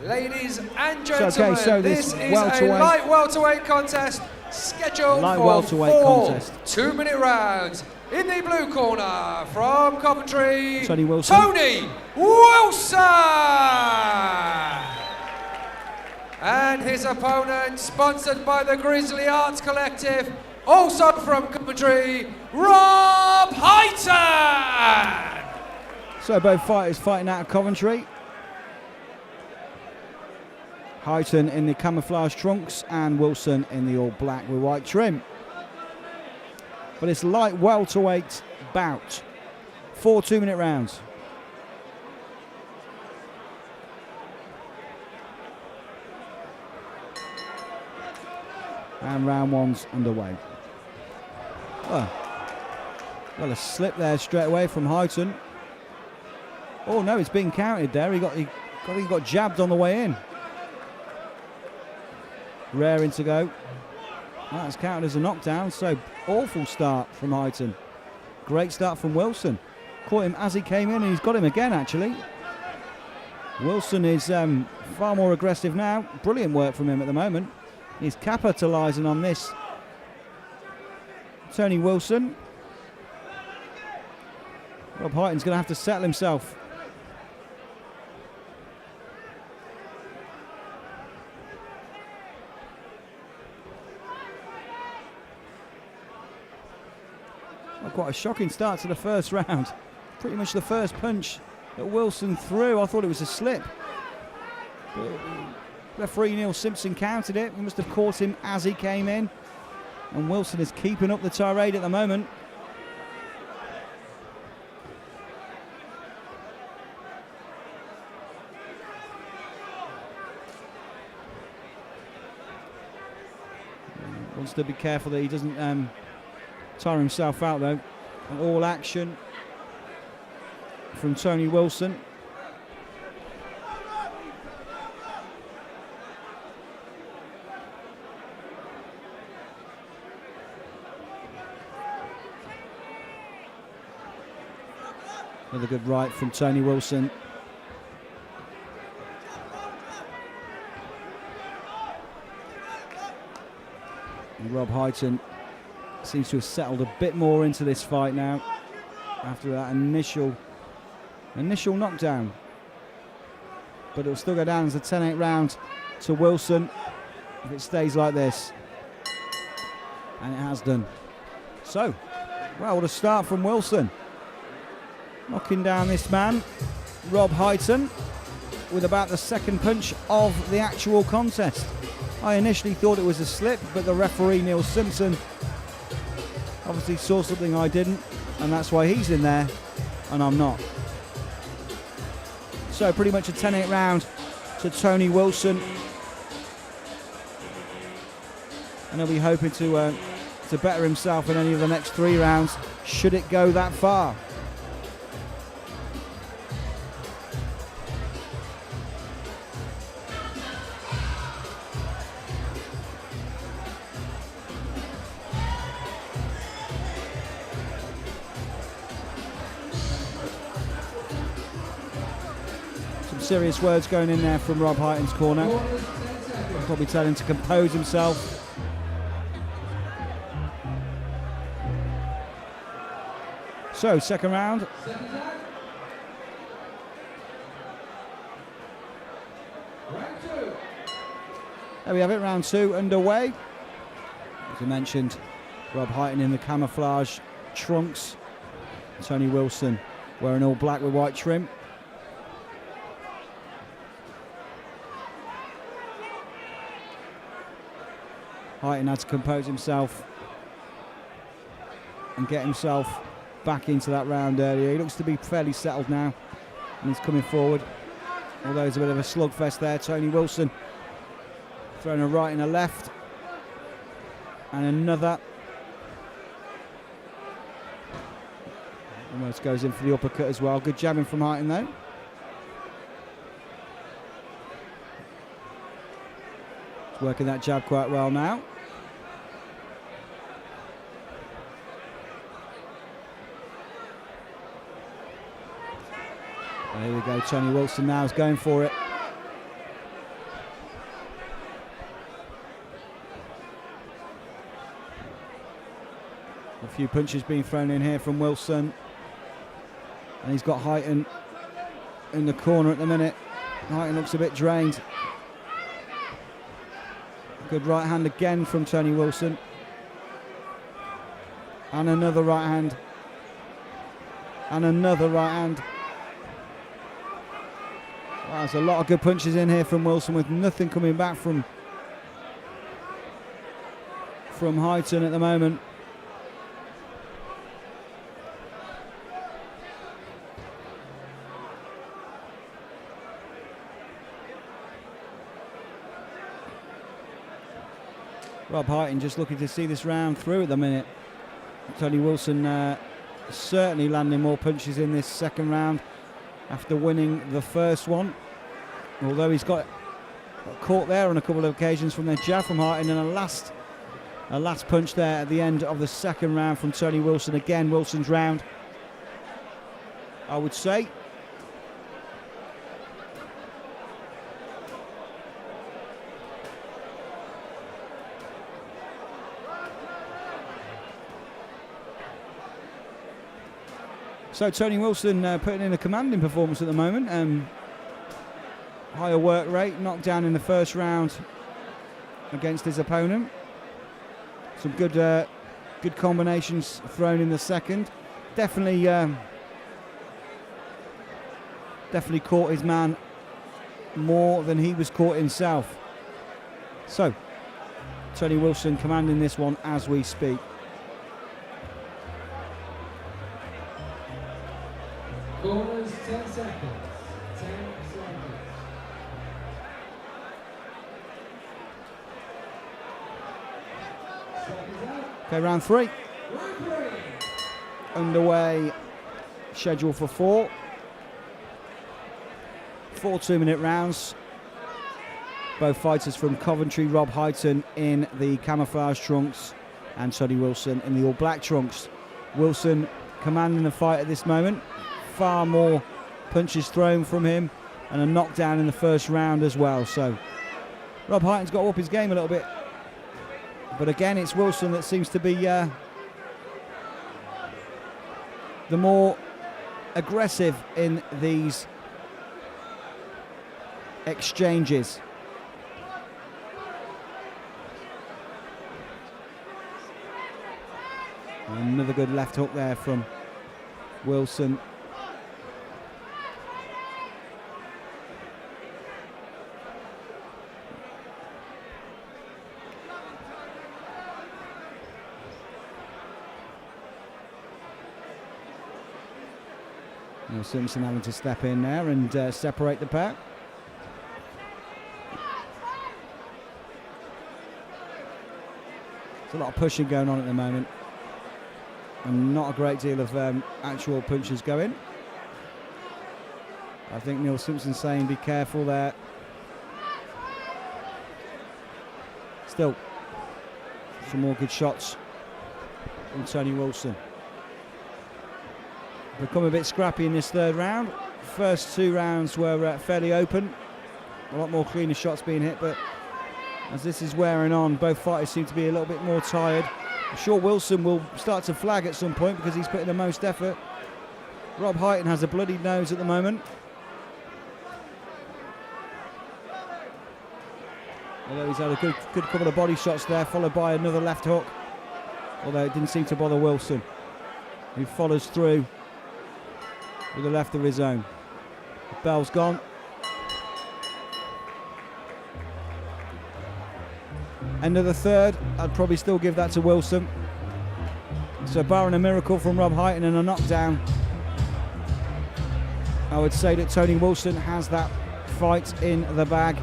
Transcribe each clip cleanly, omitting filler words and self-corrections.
Ladies and gentlemen, so this is a light welterweight contest scheduled for 4 2-minute rounds. In the blue corner from Coventry, Tony Wilson. Tony Wilson! And his opponent, sponsored by the Grizzly Arts Collective, also from Coventry, Rob Highton! So both fighters fighting out of Coventry. Highton in the camouflage trunks and Wilson in the all black with white trim. But it's light welterweight bout. 4 2-minute rounds. And round one's underway. Well, a slip there straight away from Highton. Oh no, it's being counted there. He got jabbed on the way in. Raring to go. That's counted as a knockdown, so awful start from Highton. Great start from Wilson. Caught him as he came in and he's got him again actually. Wilson is far more aggressive now. Brilliant work from him at the moment. He's capitalising on this. Tony Wilson. Rob Highton's going to have to settle himself. Quite a shocking start to the first round. Pretty much the first punch that Wilson threw, I thought it was a slip. But referee Neil Simpson counted it. He must have caught him as he came in. And Wilson is keeping up the tirade at the moment. Wants to be careful that he doesn't tire himself out though. And all action from Tony Wilson. Another good right from Tony Wilson. And Rob Highton seems to have settled a bit more into this fight now after that initial knockdown. But it'll still go down as a 10-8 round to Wilson if it stays like this. And it has done. So, well, what a start from Wilson. Knocking down this man, Rob Highton, with about the second punch of the actual contest. I initially thought it was a slip, but the referee Neil Simpson obviously saw something I didn't, and that's why he's in there and I'm not. So pretty much a 10-8 round to Tony Wilson, and he'll be hoping to better himself in any of the next 3 rounds should it go that far. Serious words going in there from Rob Highton's corner. Probably telling him to compose himself. So, second round. There we have it, round 2 underway. As I mentioned, Rob Highton in the camouflage trunks. Tony Wilson wearing all black with white trim. Highton had to compose himself and get himself back into that round earlier. He looks to be fairly settled now, and he's coming forward. Although there's a bit of a slugfest there. Tony Wilson throwing a right and a left, and another. Almost goes in for the uppercut as well. Good jabbing from Highton though. He's working that jab quite well now. There we go, Tony Wilson now is going for it. A few punches being thrown in here from Wilson. And he's got Highton in the corner at the minute. Highton looks a bit drained. Good right hand again from Tony Wilson. And another right hand. And another right hand. Wow, there's a lot of good punches in here from Wilson with nothing coming back from Highton at the moment. Rob Highton just looking to see this round through at the minute. Tony Wilson certainly landing more punches in this second round after winning the first one. Although he's got caught there on a couple of occasions from their jab from Highton, and a last punch there at the end of the second round from Tony Wilson. Again, Wilson's round, I would say. So Tony Wilson putting in a commanding performance at the moment. Higher work rate, knocked down in the first round against his opponent. Some good combinations thrown in the second. Definitely caught his man more than he was caught himself. So Tony Wilson commanding this one as we speak. Corners, 10 seconds. 10 seconds. Okay, round three. Underway. Scheduled for four 2-minute rounds. Both fighters from Coventry, Rob Highton in the camouflage trunks and Tony Wilson in the all black trunks. Wilson commanding the fight at this moment. Far more punches thrown from him and a knockdown in the first round as well. So Rob Highton's got to up his game a little bit. But again, it's Wilson that seems to be the more aggressive in these exchanges. Another good left hook there from Wilson. Simpson having to step in there and separate the pack. There's a lot of pushing going on at the moment and not a great deal of actual punches going. I think Neil Simpson's saying be careful there. Still some more good shots from Tony Wilson. Become a bit scrappy in this third round. First two rounds were fairly open. A lot more cleaner shots being hit, but as this is wearing on, both fighters seem to be a little bit more tired. I'm sure Wilson will start to flag at some point because he's putting the most effort. Rob Highton has a bloodied nose at the moment. Although he's had a good couple of body shots there, followed by another left hook. Although it didn't seem to bother Wilson, who follows through with a left of his own. The bell's gone. End of the third, I'd probably still give that to Wilson. So barring a miracle from Rob Highton and a knockdown, I would say that Tony Wilson has that fight in the bag.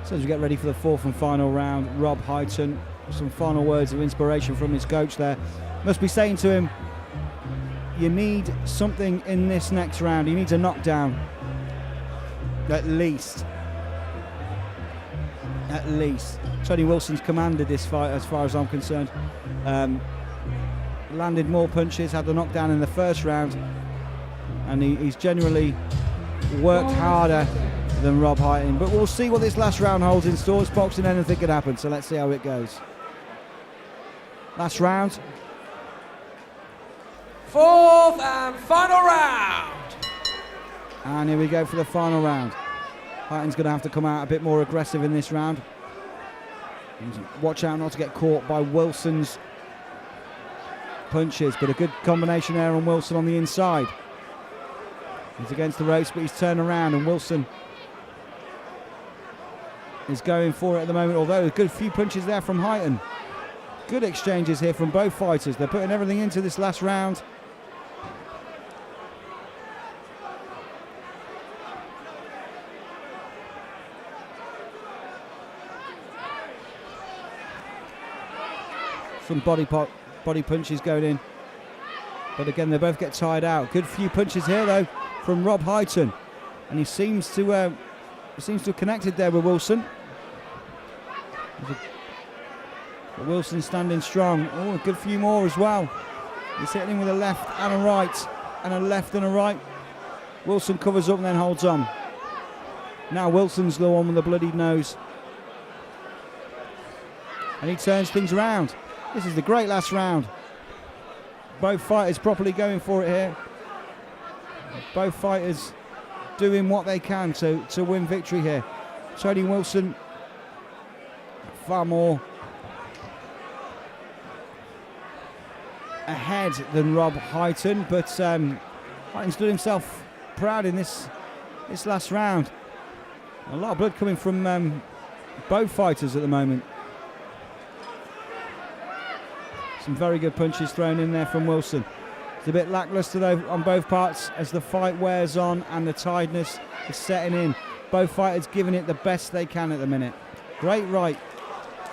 So as we get ready for the fourth and final round, Rob Highton, some final words of inspiration from his coach there. Must be saying to him, you need something in this next round. He needs a knockdown, at least. at least. Tony Wilson's commanded this fight as far as I'm concerned. Landed more punches, had the knockdown in the first round, and he's generally worked harder than Rob Highton. But we'll see what this last round holds in store. It's boxing, anything could happen, so let's see how it goes. Last round. Fourth and final round. And here we go for the final round. Highton's going to have to come out a bit more aggressive in this round. Watch out not to get caught by Wilson's punches, but a good combination there on Wilson on the inside. He's against the ropes, but he's turned around, and Wilson is going for it at the moment, although a good few punches there from Highton. Good exchanges here from both fighters. They're putting everything into this last round. Some body punches going in, but again they both get tired out. Good few punches here though from Rob Highton, and he seems to have connected there with Wilson. But Wilson standing strong. Oh, a good few more as well. He's hitting him with a left and a right, and a left and a right. Wilson covers up and then holds on. Now Wilson's the one with the bloodied nose, and he turns things around. This is the great last round. Both fighters properly going for it here. Both fighters doing what they can to win victory here. Tony Wilson far more ahead than Rob Highton, but Highton stood himself proud in this last round. A lot of blood coming from both fighters at the moment. Some very good punches thrown in there from Wilson. It's a bit lacklustre though on both parts as the fight wears on and the tiredness is setting in. Both fighters giving it the best they can at the minute. Great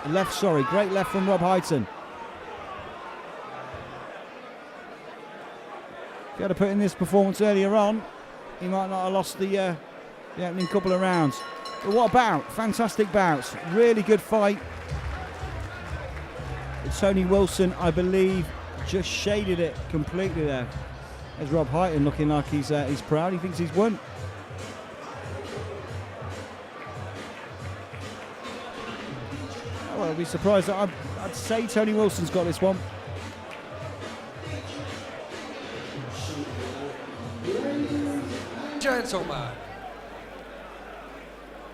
left from Rob Highton. If he had to put in this performance earlier on, he might not have lost the opening couple of rounds. But what a bout, fantastic bouts, really good fight. Tony Wilson, I believe, just shaded it completely there. There's Rob Highton looking like he's proud. He thinks he's won. Well, I'd be surprised. I'd say Tony Wilson's got this one. Gentlemen,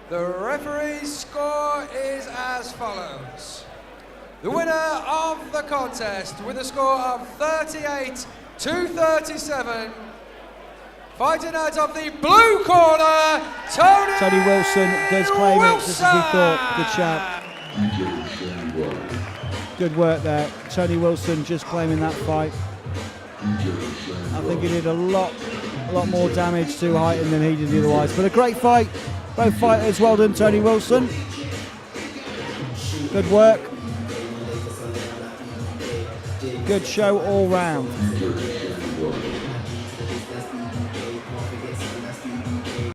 the referee's score is as follows. The winner of the contest with a score of 38-37, fighting out of the blue corner, Tony Wilson does claim it, just as he thought. Good shout. Good work there. Tony Wilson just claiming that fight. I think he did a lot more damage to Highton than he did otherwise. But a great fight. Both fighters, well done, Tony Wilson. Good work. Good show all round.